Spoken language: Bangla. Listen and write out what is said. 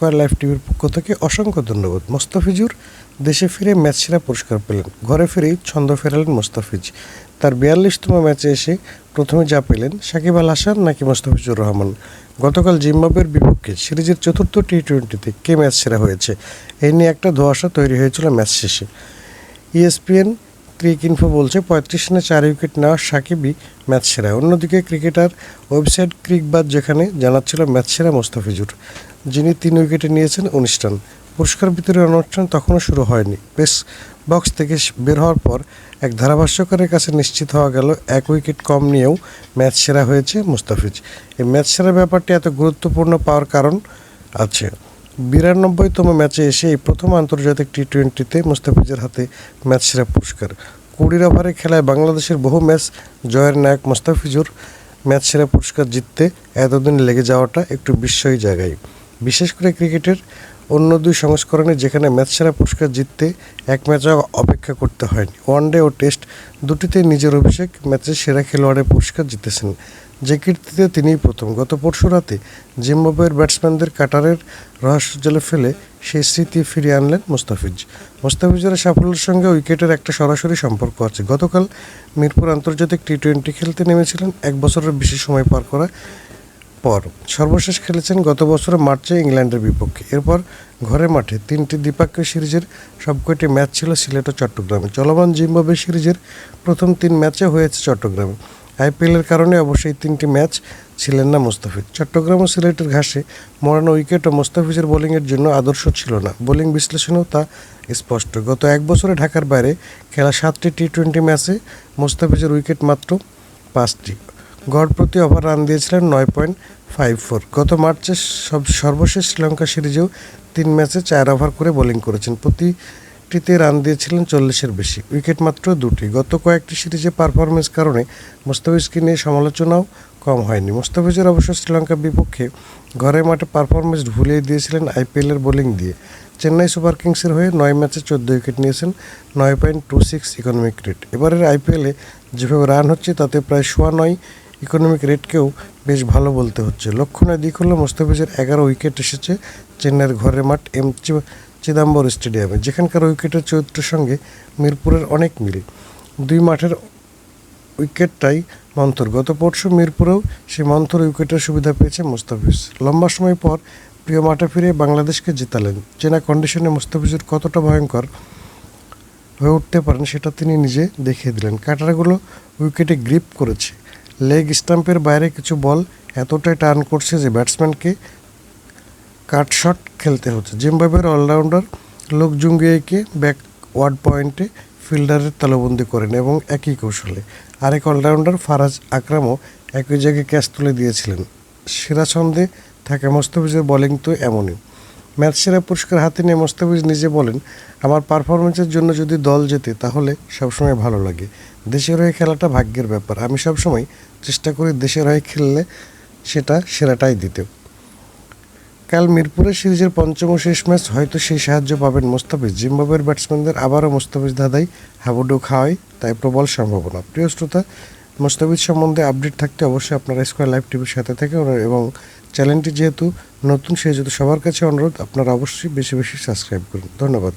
স্কয়ার লাইফ টিভির পক্ষ থেকে অসংখ্য ধন্যবাদ। মোস্তাফিজুর দেশে ফিরে ম্যাচ সেরা পুরস্কার পেলেন। ঘরে ফিরেই ছন্দ ফেরালেন মোস্তাফিজ। তার ৪২তম ম্যাচে এসে প্রথমে যা পেলেন সাকিব আল হাসান নাকি মোস্তাফিজুর রহমান। গতকাল জিম্বাবুয়ের বিপক্ষে সিরিজের চতুর্থ টি-20তে কে ম্যাচ সেরা হয়েছে এই নিয়ে একটা ধোঁয়াশা তৈরি হয়েছিল ম্যাচ শেষে। ESPN ক্রিকইনফো বলছে ৩৫ রানে ৪ উইকেট নেওয়া সাকিবই ম্যাচ সেরা। অন্যদিকে ক্রিকেটার ওয়েবসাইট ক্রিকবাজ যেখানে জানাচ্ছিল ম্যাচ সেরা মোস্তাফিজুর, যিনি ৩ উইকেটে নিয়েছেন ১৯ রান। পুরস্কার বিতরণী অনুষ্ঠান তখনও শুরু হয়নি। প্রেস বক্স থেকে বের হওয়ার পর এক ধারাভাষ্যকারের কাছে নিশ্চিত হওয়া গেল ১ উইকেট কম নিয়েও ম্যাচ সেরা হয়েছে মোস্তাফিজ। এই ম্যাচ সেরা ব্যাপারটি এত গুরুত্বপূর্ণ পাওয়ার কারণ আছে। ৯২তম ম্যাচে এসে এই প্রথম আন্তর্জাতিক টি-20তে মোস্তাফিজের হাতে ম্যাচ সেরা পুরস্কার। ২০ ওভারে খেলায় বাংলাদেশের বহু ম্যাচ জয়ের নায়ক মোস্তাফিজুর ম্যাচ সেরা পুরস্কার জিততে এতদিন লেগে যাওয়াটা একটু বিস্ময়ী জায়গায়, বিশেষ করে ক্রিকেটের অন্য দুই সংস্করণে যেখানে ম্যাচ সেরা পুরস্কার জিততে এক ম্যাচও অপেক্ষা করতে হয়নি। ওয়ানডে ও টেস্ট দুটিতেই নিজের অভিষেক ম্যাচে সেরা খেলোয়াড়ের পুরস্কার জিতেছেন, যে কীর্তিতে তিনিই প্রথম। গত পরশু রাতে জিম্বাবুয়ের ব্যাটসম্যানদের কাটারের রহস্যজলে ফেলে সেই স্মৃতি ফিরিয়ে আনলেন মোস্তাফিজ। মোস্তাফিজের সাফল্যের সঙ্গে উইকেটের একটা সরাসরি সম্পর্ক আছে। গতকাল মিরপুর আন্তর্জাতিক টি-20 খেলতে নেমেছিলেন ১ বছরের বেশি সময় পার করা পর। সর্বশেষ খেলেছেন গত বছরের মার্চে ইংল্যান্ডের বিপক্ষে। এরপর ঘরের মাঠে ৩টি দ্বিপাক্ষিক সিরিজের সবকটি ম্যাচ ছিল সিলেট ও চট্টগ্রামে। চলমান জিম্বাবুয়ে সিরিজের প্রথম ৩ ম্যাচে হয়েছে চট্টগ্রামে। IPLের কারণে অবশ্যই ৩টি ম্যাচ ছিলেন না মোস্তাফিজ। চট্টগ্রাম ও সিলেটের ঘাসে মোড়ানো উইকেট ও মোস্তাফিজের বোলিংয়ের জন্য আদর্শ ছিল না। বোলিং বিশ্লেষণেও তা স্পষ্ট। গত ১ বছরে ঢাকার বাইরে খেলা ৭টি টি-20 ম্যাচে মোস্তাফিজের উইকেট মাত্র ৫টি। গড় প্রতি ওভার রান দিয়েছিলেন ৯.54। গত মার্চে সর্বশেষ শ্রীলঙ্কা সিরিজেও ৩ ম্যাচে ৪ ওভার করে বোলিং করেছেন। প্রতিটিতে রান দিয়েছিলেন ৪০-এর বেশি, উইকেট মাত্র ২টি। গত কয়েকটি সিরিজে পারফরমেন্স কারণে মোস্তাফিজকে নিয়ে সমালোচনাও কম হয়নি। মোস্তাফিজের অবশ্য শ্রীলঙ্কার বিপক্ষে ঘরের মাঠে পারফরমেন্স ভুলিয়ে দিয়েছিলেন IPLের বোলিং দিয়ে। চেন্নাই সুপার কিংসের হয়ে ৯ ম্যাচে ১৪ উইকেট নিয়েছেন, ৯.26 ইকোনমিক রেট। এবারের IPLে যেভাবে রান হচ্ছে তাতে প্রায় ৯.৫ ইকোনমিক রেটকেও বেশ ভালো বলতে হচ্ছে। লক্ষণীয় দিক হলো মোস্তাফিজের ১১ উইকেট এসেছে চেন্নাইয়ের ঘরের মাঠ চিদাম্বর স্টেডিয়ামে, যেখানকার উইকেটের চরিত্রের সঙ্গে মিরপুরের অনেক মিল। দুই মাঠের উইকেটটাই মন্থর। গত পরশু মিরপুরেও সেই মন্থর উইকেটের সুবিধা পেয়েছে মোস্তাফিজ। লম্বা সময় পর প্রিয় মাঠে ফিরে বাংলাদেশকে জেতালেন। চেনা কন্ডিশনে মোস্তাফিজুর কতটা ভয়ঙ্কর হয়ে উঠতে পারেন সেটা তিনি নিজে দেখিয়ে দিলেন। কাটারগুলো উইকেটে গ্রিপ করেছে। লেগ স্টাম্পের বাইরে কিছু বল এতটাই টার্ন করছে যে ব্যাটসম্যানকে কাট শট খেলতে হচ্ছে। জিম্বাবুয়ের অলরাউন্ডার লোক জুঙ্গিয়েকে ব্যাকওয়ার্ড পয়েন্টে ফিল্ডারের তালুবন্দি করেন এবং একই কৌশলে আরেক অলরাউন্ডার ফারাজ আকরামও একই জায়গায় ক্যাচ তুলে দিয়েছিলেন। সেরা ছন্দে থাকা মোস্তাফিজের বোলিং তো এমনই। ম্যাচ সেরা পুরস্কার হাতে নিয়ে মোস্তাফিজ নিজে বলেন, আমার পারফরমেন্সের জন্য যদি দল জেতে তাহলে সবসময় ভালো লাগে। দেশের হয়ে খেলাটা ভাগ্যের ব্যাপার। আমি সবসময় চেষ্টা করি দেশের হয়ে খেললে সেটা সেরাটাই দিতে। কাল মিরপুরের সিরিজের পঞ্চম ও শেষ ম্যাচ, হয়তো সেই সাহায্য পাবেন মোস্তাফিজ। জিম্বাবুয়ের ব্যাটসম্যানদের আবারও মোস্তাফিজ ধাঁধাই হাবুডু খাওয়ায় তাই প্রবল সম্ভাবনা। প্রিয় শ্রোতা, মোস্তাফিজ সম্বন্ধে আপডেট থাকতে অবশ্যই আপনারা স্কয়ার লাইভ টিভির সাথে থেকে এবং চ্যানেলটি যেহেতু নতুন সেহেতু সবার কাছে অনুরোধ আপনারা অবশ্যই বেশি বেশি সাবস্ক্রাইব করুন। ধন্যবাদ।